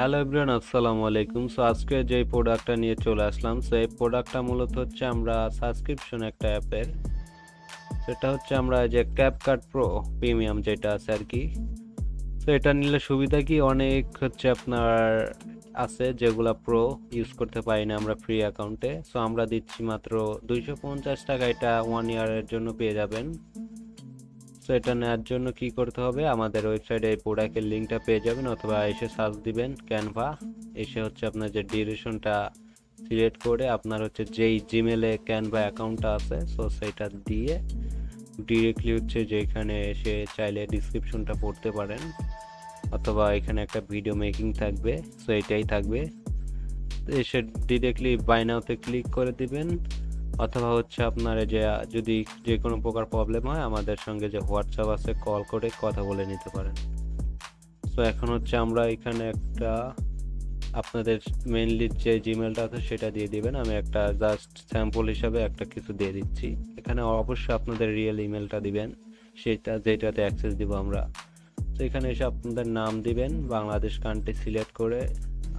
Hello everyone, আসসালামু আলাইকুম। So আজকে যে প্রোডাক্টটা নিয়ে চলে আসলাম, সো এই প্রোডাক্টটা মূলত হচ্ছে আমরা সাবস্ক্রিপশন একটা অ্যাপের, সেটা হচ্ছে আমরা যে ক্যাপকাট প্রো প্রিমিয়াম যেটা আছে আর কি। তো এটা নিলে সুবিধা কি, অনেক হচ্ছে আপনার আছে যেগুলা প্রো ইউজ করতে পারি না আমরা ফ্রি অ্যাকাউন্টে। সো আমরা দিচ্ছি মাত্র 250 টাকা, এটা 1 ইয়ারের জন্য পেয়ে যাবেন। তো এটা নেওয়ার জন্য কি করতে হবে, আমাদের ওয়েবসাইটে এই প্রোডাক্টের লিঙ্কটা পেয়ে যাবেন, অথবা এসে সার্চ দিবেন ক্যানভা। এসে হচ্ছে আপনার যে ডিউরেশনটা সিলেক্ট করে আপনার হচ্ছে যেই জিমেলে ক্যানভা অ্যাকাউন্টটা আছে, সো সেটা দিয়ে ডিরেক্টলি হচ্ছে যে এখানে এসে চাইলে ডিসক্রিপশনটা পড়তে পারেন, অথবা এখানে একটা ভিডিও মেকিং থাকবে, সো এটাই থাকবে। এসে ডিরেক্টলি বাই নাওতে ক্লিক করে দিবেন, অথবা হচ্ছে আপনার যে যদি যে কোনো প্রকার প্রবলেম হয় আমাদের সঙ্গে যে হোয়াটসঅ্যাপ আছে কল করে কথা বলে নিতে পারেন। তো এখন হচ্ছে আমরা এখানে একটা আপনাদের মেইনলি যে জিমেলটা আছে সেটা দিয়ে দিবেন। আমি একটা জাস্ট স্যাম্পল হিসাবে একটা কিছু দিয়ে দিচ্ছি। এখানে অবশ্যই আপনাদের রিয়েল ইমেলটা দিবেন, সেটা যেটাতে অ্যাক্সেস দিব আমরা। তো এখানে এসে আপনাদের নাম দিবেন, বাংলাদেশ কান্ট্রি সিলেক্ট করে,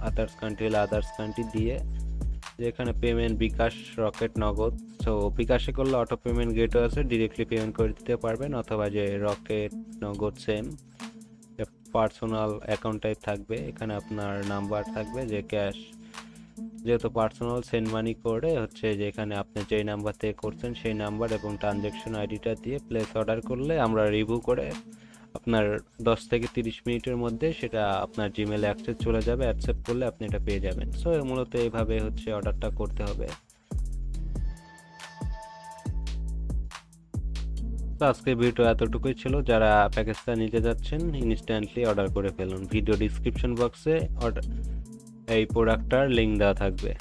আদার্স কান্ট্রি হলে আদার্স কান্ট্রি দিয়ে, যেখানে পেমেন্ট বিকাশ, রকেট, নগদ। সো বিকাশে করলে অটো পেমেন্ট গেটও আছে, ডিরেক্টলি পেমেন্ট করে দিতে পারবেন, অথবা যে রকেট, নগদ সেম পার্সোনাল অ্যাকাউন্ট টাইপ থাকবে। এখানে আপনার নাম্বার থাকবে যে ক্যাশ, যেহেতু পার্সোনাল সেন্ড মানি করে হচ্ছে যে এখানে আপনি যেই নাম্বার থেকে করছেন সেই নাম্বার এবং ট্রানজ্যাকশন আইডিটা দিয়ে প্লেস অর্ডার করলে আমরা রিভিউ করে আপনার 10 থেকে 30 মিনিটের মধ্যে সেটা আপনার জিমেলে অ্যাক্সেস চলে যাবে। অ্যাকসেপ্ট করলে আপনি এটা পেয়ে যাবেন। সো মূলত এইভাবে হচ্ছে অর্ডারটা করতে হবে। তো আজকের ভিডিও এতটুকুই ছিল। যারা প্যাকেজটা নিতে যাচ্ছেন ইনস্ট্যান্টলি অর্ডার করে ফেলুন। ভিডিও ডিসক্রিপশন বক্সে এই প্রোডাক্টটার লিঙ্ক দেওয়া থাকবে।